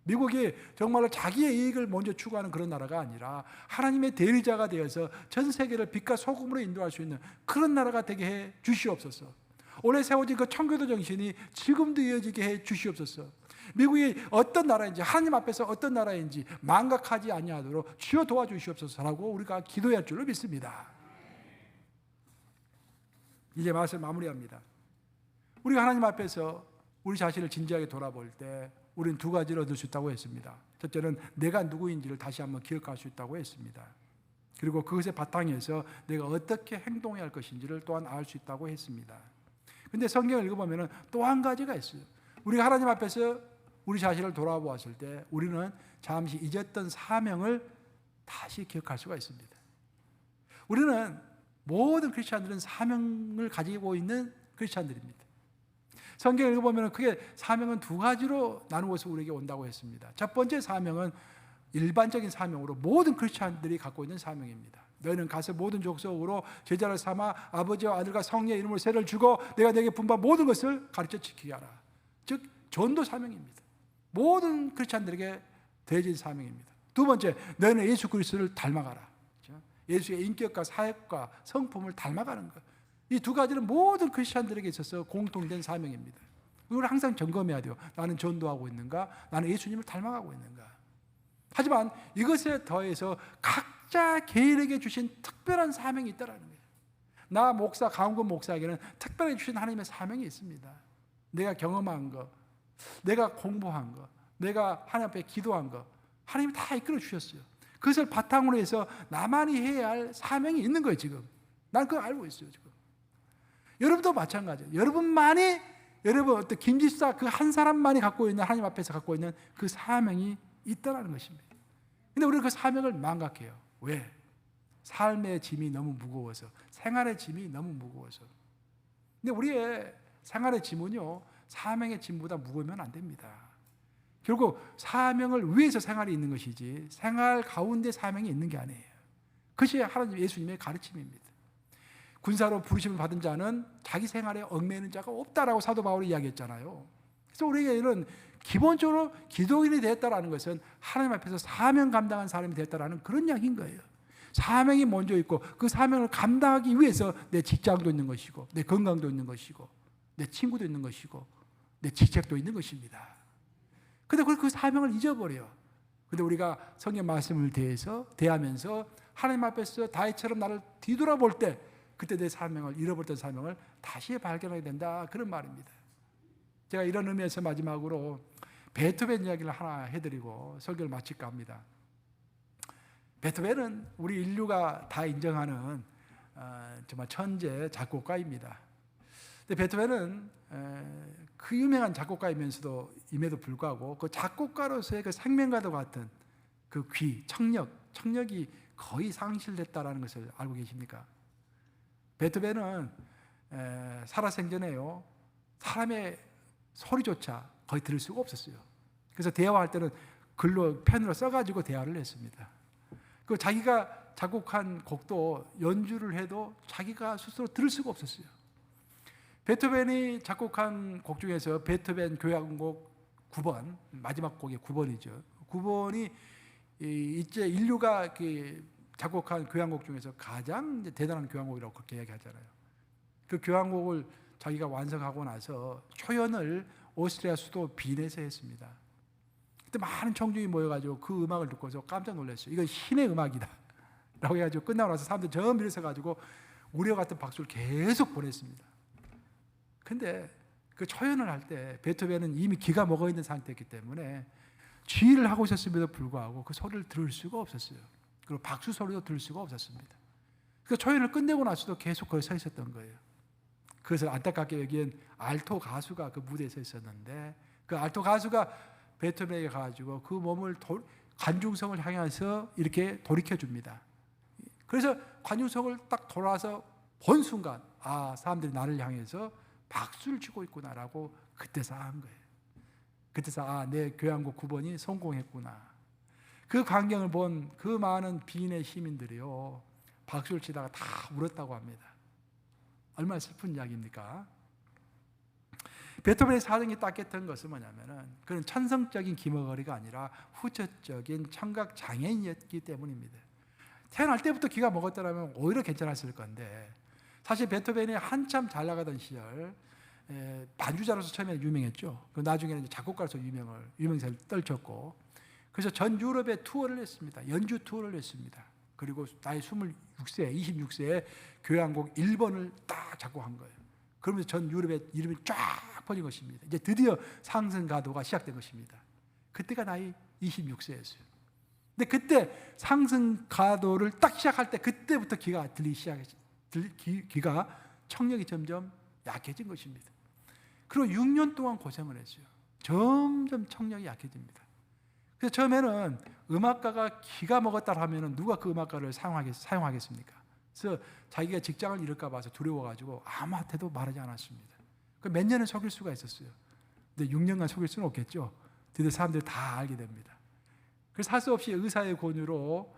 미국이 정말로 자기의 이익을 먼저 추구하는 그런 나라가 아니라 하나님의 대리자가 되어서 전 세계를 빛과 소금으로 인도할 수 있는 그런 나라가 되게 해 주시옵소서. 올해 세워진 그 청교도 정신이 지금도 이어지게 해 주시옵소서. 미국이 어떤 나라인지 하나님 앞에서 어떤 나라인지 망각하지 아니하도록 주여 도와주시옵소서라고 우리가 기도해야 할 줄로 믿습니다. 이제 말씀 마무리합니다. 우리가 하나님 앞에서 우리 자신을 진지하게 돌아볼 때 우리는 두 가지를 얻을 수 있다고 했습니다. 첫째는 내가 누구인지를 다시 한번 기억할 수 있다고 했습니다. 그리고 그것의 바탕에서 내가 어떻게 행동해야 할 것인지를 또한 알 수 있다고 했습니다. 근데 성경을 읽어보면 또 한 가지가 있어요. 우리가 하나님 앞에서 우리 자신을 돌아보았을 때 우리는 잠시 잊었던 사명을 다시 기억할 수가 있습니다. 우리는 모든 크리스찬들은 사명을 가지고 있는 크리스찬들입니다. 성경을 읽어보면 크게 사명은 두 가지로 나누어서 우리에게 온다고 했습니다. 첫 번째 사명은 일반적인 사명으로 모든 크리스찬들이 갖고 있는 사명입니다. 너희는 가서 모든 족속으로 제자를 삼아 아버지와 아들과 성령의 이름으로 세를 주고 내가 내게 분부한 모든 것을 가르쳐 지키게 하라. 즉 전도 사명입니다. 모든 크리스찬들에게 대진 사명입니다. 두 번째, 너희는 예수 그리스도를 닮아가라. 예수의 인격과 사역과 성품을 닮아가는 것. 이 두 가지는 모든 크리스찬들에게 있어서 공통된 사명입니다. 이걸 항상 점검해야 돼요. 나는 전도하고 있는가? 나는 예수님을 닮아가고 있는가? 하지만 이것에 더해서 각자 개인에게 주신 특별한 사명이 있다는 거예요. 나 목사, 강훈근 목사에게는 특별히 주신 하나님의 사명이 있습니다. 내가 경험한 거, 내가 공부한 거, 내가 하나님 앞에 기도한 거, 하나님이 다 이끌어 주셨어요. 그것을 바탕으로 해서 나만이 해야 할 사명이 있는 거예요, 지금. 난 그걸 알고 있어요, 지금. 여러분도 마찬가지예요. 여러분 어떤 김집사 그 한 사람만이 갖고 있는 하나님 앞에서 갖고 있는 그 사명이 있다는 것입니다. 근데 우리는 그 사명을 망각해요. 왜? 삶의 짐이 너무 무거워서, 생활의 짐이 너무 무거워서. 근데 우리의 생활의 짐은요, 사명의 짐보다 무거우면 안 됩니다. 결국 사명을 위해서 생활이 있는 것이지 생활 가운데 사명이 있는 게 아니에요. 그것이 하나님 예수님의 가르침입니다. 군사로 부르심을 받은 자는 자기 생활에 얽매이는 자가 없다라고 사도 바울이 이야기했잖아요. 그래서 우리에게는 기본적으로 기독인이 되었다라는 것은 하나님 앞에서 사명 감당한 사람이 되었다라는 그런 이야기인 거예요. 사명이 먼저 있고 그 사명을 감당하기 위해서 내 직장도 있는 것이고 내 건강도 있는 것이고 내 친구도 있는 것이고 내 직책도 있는 것입니다. 그런데 그 사명을 잊어버려요. 그런데 우리가 성경 말씀을 대하면서 하나님 앞에서 다윗처럼 나를 뒤돌아볼 때 그때 내 사명을, 잃어버렸던 사명을 다시 발견하게 된다, 그런 말입니다. 제가 이런 의미에서 마지막으로 베토벤 이야기를 하나 해드리고 설교를 마칠까 합니다. 베토벤은 우리 인류가 다 인정하는 정말 천재 작곡가입니다. 근데 베토벤은 그 유명한 작곡가이면서도 임에도 불구하고 그 작곡가로서의 그 생명과도 같은 그 귀, 청력이 거의 상실됐다라는 것을 알고 계십니까? 베토벤은 살아생전에요, 사람의 소리조차 거의 들을 수가 없었어요. 그래서 대화할 때는 펜으로 써가지고 대화를 했습니다. 그 자기가 작곡한 곡도 연주를 해도 자기가 스스로 들을 수가 없었어요. 베토벤이 작곡한 곡 중에서 베토벤 교향곡 9번, 마지막 곡이 9번이죠. 9번이 이제 인류가 작곡한 교향곡 중에서 가장 대단한 교향곡이라고 그렇게 얘기하잖아요. 그 교향곡을 자기가 완성하고 나서 초연을 오스트리아 수도 빈에서 했습니다. 그때 많은 청중이 모여가지고 그 음악을 듣고서 깜짝 놀랐어요. 이건 신의 음악이다 라고 해가지고 끝나고 나서 사람들 전부 일어서가지고 우리와 같은 박수를 계속 보냈습니다. 근데 그 초연을 할 때 베토벤은 이미 기가 먹어있는 상태였기 때문에 지휘를 하고 있었음에도 불구하고 그 소리를 들을 수가 없었어요. 그리고 박수 소리도 들을 수가 없었습니다. 그 초연을 끝내고 나서도 계속 거기 서 있었던 거예요. 그래서 안타깝게 여기엔 알토 가수가 그 무대에 서 있었는데 그 알토 가수가 베토벤에게 가가지고 그 몸을 관중석을 향해서 이렇게 돌이켜줍니다. 그래서 관중석을 딱 돌아서 본 순간 사람들이 나를 향해서 박수를 치고 있구나라고 그때서 한 거예요. 그때서 내 교향곡 9번이 성공했구나. 그 광경을 본 그 많은 빈의 시민들이요, 박수를 치다가 다 울었다고 합니다. 얼마나 슬픈 이야기입니까? 베토벤의 사정이 딱했던 것은 뭐냐면은 그런 천성적인 기머거리가 아니라 후천적인 청각 장애인이었기 때문입니다. 태어날 때부터 기가 먹었더라면 오히려 괜찮았을 건데, 사실 베토벤이 한참 잘 나가던 시절 반주자로서 처음에 유명했죠. 나중에는 이제 작곡가로서 유명세를 떨쳤고, 그래서 전 유럽에 투어를 했습니다. 연주 투어를 했습니다. 그리고 나이 26세에 교향곡 1번을 딱 작곡한 거예요. 그러면서 전 유럽에 이름이 쫙 퍼진 것입니다. 이제 드디어 상승 가도가 시작된 것입니다. 그때가 나이 26세였어요. 근데 그때 상승 가도를 딱 시작할 때 그때부터 귀가 청력이 점점 약해진 것입니다. 그리고 6년 동안 고생을 했어요. 점점 청력이 약해집니다. 그래서 처음에는 음악가가 기가 먹었다 하면 누가 그 음악가를 사용하겠습니까? 그래서 자기가 직장을 잃을까 봐서 두려워가지고 아무한테도 말하지 않았습니다. 몇 년을 속일 수가 있었어요. 근데 6년간 속일 수는 없겠죠. 드디어 사람들이 다 알게 됩니다. 그래서 할 수 없이 의사의 권유로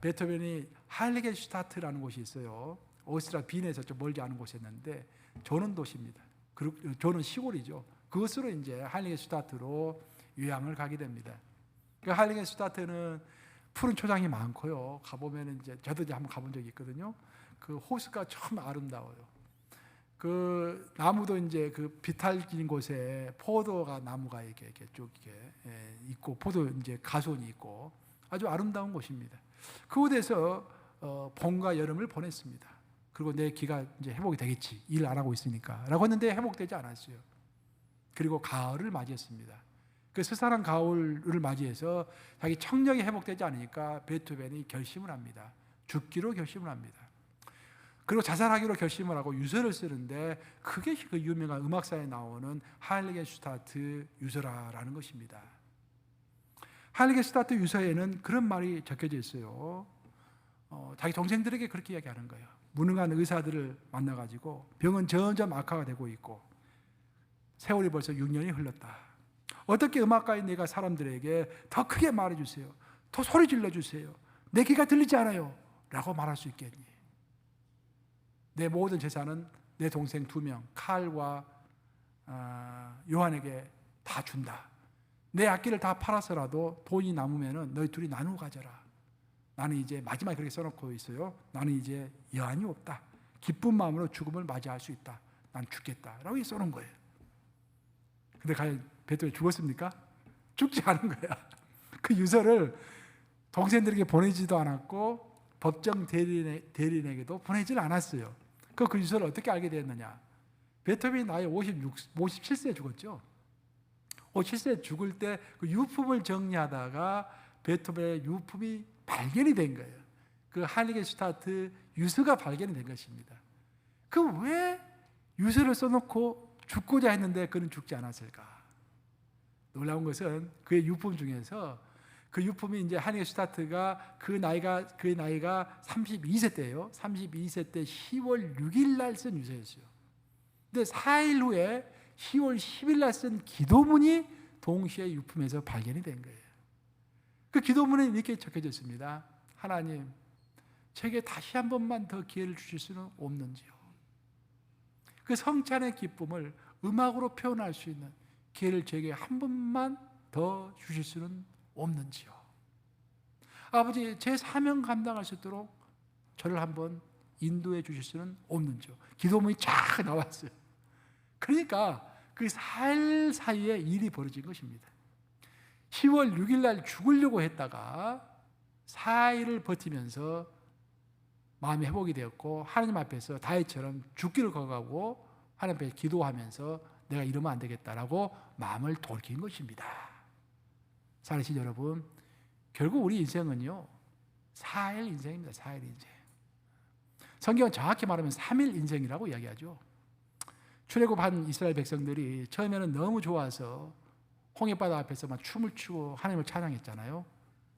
베토벤이 할리겐슈타트라는 곳이 있어요. 오스트리아 빈에서 좀 멀지 않은 곳이었는데 조는 도시입니다. 그리고 조는 시골이죠. 그것으로 이제 할리겐슈타트로 유양을 가게 됩니다. 그 할리겐슈타트는 푸른 초장이 많고요. 가보면 이제 저도 이제 한번 가본 적이 있거든요. 그 호수가 참 아름다워요. 그 나무도 이제 그 비탈진 곳에 포도가 나무가 이렇게 쭉 있고 포도 이제 가수원이 있고 아주 아름다운 곳입니다. 그곳에서 봄과 여름을 보냈습니다. 그리고 내 귀가 이제 회복이 되겠지, 일 안 하고 있으니까라고 했는데 회복되지 않았어요. 그리고 가을을 맞이했습니다. 그 스산한 가을을 맞이해서 자기 청력이 회복되지 않으니까 베토벤이 결심을 합니다. 죽기로 결심을 합니다. 그리고 자살하기로 결심을 하고 유서를 쓰는데 그게 그 유명한 음악사에 나오는 할리겐슈타트 유서라는 것입니다. 할리겐슈타트 유서에는 그런 말이 적혀져 있어요. 자기 동생들에게 그렇게 이야기하는 거예요. 무능한 의사들을 만나가지고 병은 점점 악화가 되고 있고 세월이 벌써 6년이 흘렀다. 어떻게 음악가인 내가 사람들에게 더 크게 말해주세요, 더 소리 질러주세요, 내 귀가 들리지 않아요 라고 말할 수 있겠니? 내 모든 재산은 내 동생 2명 칼과 요한에게 다 준다. 내 악기를 다 팔아서라도 돈이 남으면 너희 둘이 나누어 가져라. 나는 이제 마지막에 그렇게 써놓고 있어요. 나는 이제 여한이 없다. 기쁜 마음으로 죽음을 맞이할 수 있다. 난 죽겠다 라고 써놓은 거예요. 근데 과연 베토벤이 죽었습니까? 죽지 않은 거야. 그 유서를 동생들에게 보내지도 않았고 법정 대리인에게도 보내질 않았어요. 그 유서를 어떻게 알게 됐느냐? 베토벤이 나이 57세에 죽었죠. 57세에 죽을 때 그 유품을 정리하다가 베토벤의 유품이 발견이 된 거예요. 그 하이리겐 슈타트 유서가 발견이 된 것입니다. 그 왜 유서를 써놓고 죽고자 했는데 그는 죽지 않았을까? 놀라운 것은 그의 유품 중에서 그 유품이 이제 하이리겐 슈타트가 그의 나이가 32세 때예요. 32세 때 10월 6일 날 쓴 유서였어요. 근데 4일 후에 10월 10일 날 쓴 기도문이 동시에 유품에서 발견이 된 거예요. 그 기도문에 이렇게 적혀졌습니다. 하나님, 제게 다시 한 번만 더 기회를 주실 수는 없는지요? 그 성찬의 기쁨을 음악으로 표현할 수 있는 기회를 제게 한 번만 더 주실 수는 없는지요? 아버지, 제 사명 감당할 수 있도록 저를 한번 인도해 주실 수는 없는지요? 기도문이 쫙 나왔어요. 그러니까 그 4일 사이에 일이 벌어진 것입니다. 10월 6일 날 죽으려고 했다가 4일을 버티면서 마음이 회복이 되었고 하나님 앞에서 다윗처럼 죽기를 거부하고 하나님 앞에 기도하면서 내가 이러면 안 되겠다라고 마음을 돌이킨 것입니다. 사랑하는 여러분, 결국 우리 인생은요 4일 인생입니다. 4일 인생. 성경은 정확히 말하면 3일 인생이라고 이야기하죠. 출애굽한 이스라엘 백성들이 처음에는 너무 좋아서 홍해바다 앞에서 막 춤을 추고 하나님을 찬양했잖아요.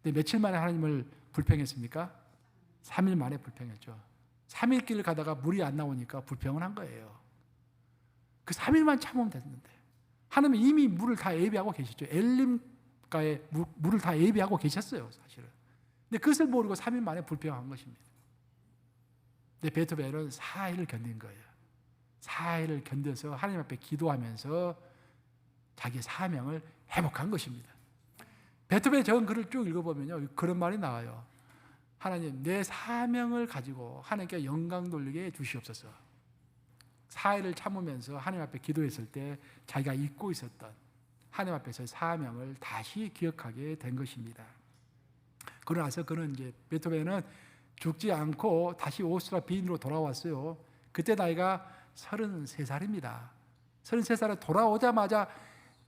근데 며칠 만에 하나님을 불평했습니까? 3일 만에 불평했죠. 3일 길을 가다가 물이 안 나오니까 불평을 한 거예요. 그 3일만 참으면 됐는데 하나님은 이미 물을 다 예비하고 계셨죠. 엘림가에 물을 다 예비하고 계셨어요, 사실은. 근데 그것을 모르고 3일 만에 불평한 것입니다. 근데 베토벤은 4일을 견딘 거예요. 4일을 견뎌서 하나님 앞에 기도하면서 자기의 사명을 회복한 것입니다. 베토벤의 적은 글을 쭉 읽어보면요, 그런 말이 나와요. 하나님, 내 사명을 가지고 하나님께 영광 돌리게 해주시옵소서. 4일을 참으면서 하나님 앞에 기도했을 때 자기가 잊고 있었던 하나님 앞에서의 사명을 다시 기억하게 된 것입니다. 그러고 나서 그는 이제 베토벤은 죽지 않고 다시 오스트리아 빈으로 돌아왔어요. 그때 나이가 33살입니다. 33살에 돌아오자마자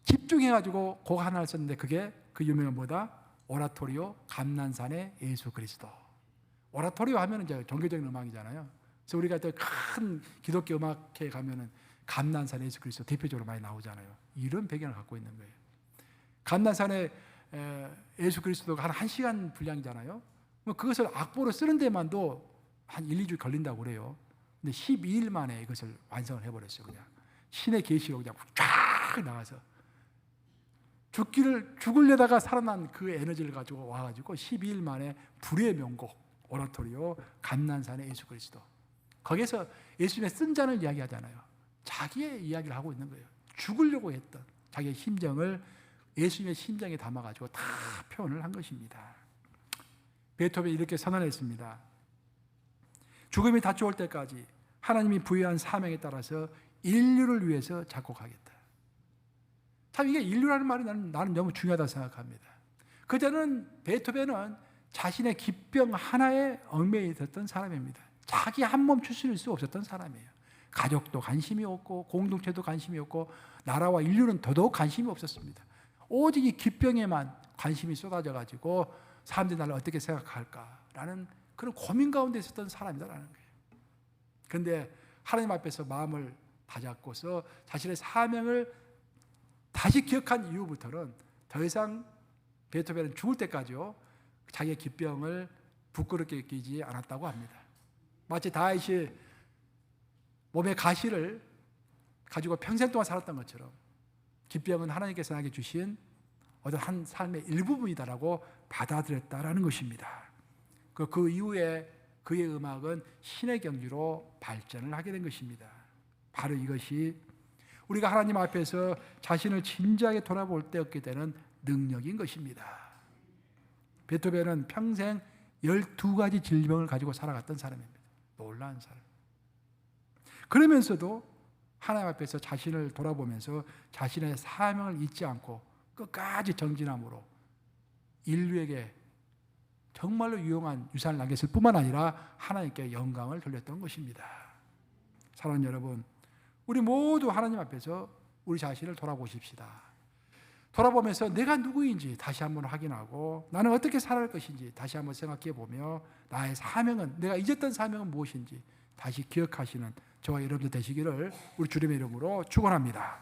집중해가지고 곡 하나를 썼는데 그게 그 유명한 뭐다? 오라토리오 감난산의 예수 그리스도. 오라토리오 하면 이제 종교적인 음악이잖아요. 그래서 우리가 또 큰 기독교 음악회에 가면은 감난산의 예수 그리스도 대표적으로 많이 나오잖아요. 이런 배경을 갖고 있는 거예요. 감난산의 예수 그리스도가 한 1시간 분량이잖아요. 그것을 악보로 쓰는 데만도 한 1, 2주 걸린다고 그래요. 근데 12일 만에 이것을 완성을 해버렸어요. 그냥 신의 계시로 그냥 쫙 나가서 죽으려다가 살아난 그 에너지를 가지고 와가지고 12일 만에 불의 명곡 오라토리오 감난산의 예수 그리스도. 거기에서 예수님의 쓴 잔을 이야기하잖아요. 자기의 이야기를 하고 있는 거예요. 죽으려고 했던 자기의 심정을 예수님의 심정에 담아가지고 다 표현을 한 것입니다. 베토벤이 이렇게 선언했습니다. 죽음이 닥쳐올 때까지 하나님이 부여한 사명에 따라서 인류를 위해서 작곡하겠다. 참 이게 인류라는 말이 나는 너무 중요하다고 생각합니다. 그때는 베토벤은 자신의 기병 하나에 얽매여 있었던 사람입니다. 자기 한 몸 추스릴 수 없었던 사람이에요. 가족도 관심이 없고 공동체도 관심이 없고 나라와 인류는 더더욱 관심이 없었습니다. 오직 이 기병에만 관심이 쏟아져 가지고 사람들이 나를 어떻게 생각할까라는 그런 고민 가운데 있었던 사람이다라는 거예요. 그런데 하나님 앞에서 마음을 다잡고서 자신의 사명을 다시 기억한 이후부터는 더 이상 베토벤은 죽을 때까지요 자기의 기병을 부끄럽게 여기지 않았다고 합니다. 마치 다윗이 몸의 가시를 가지고 평생 동안 살았던 것처럼 기병은 하나님께서 나에게 주신 어떤 한 삶의 일부분이다라고 받아들였다라는 것입니다. 그 이후에 그의 음악은 신의 경지로 발전을 하게 된 것입니다. 바로 이것이 우리가 하나님 앞에서 자신을 진지하게 돌아볼 때 얻게 되는 능력인 것입니다. 베토벤은 평생 12가지 질병을 가지고 살아갔던 사람입니다. 놀라운 사람. 그러면서도 하나님 앞에서 자신을 돌아보면서 자신의 사명을 잊지 않고 끝까지 정진함으로 인류에게 정말로 유용한 유산을 남겼을 뿐만 아니라 하나님께 영광을 돌렸던 것입니다. 사랑하는 여러분, 우리 모두 하나님 앞에서 우리 자신을 돌아보십시다. 돌아보면서 내가 누구인지 다시 한번 확인하고 나는 어떻게 살아갈 것인지 다시 한번 생각해 보며 나의 사명은, 내가 잊었던 사명은 무엇인지 다시 기억하시는 저와 여러분들 되시기를 우리 주님의 이름으로 축원합니다.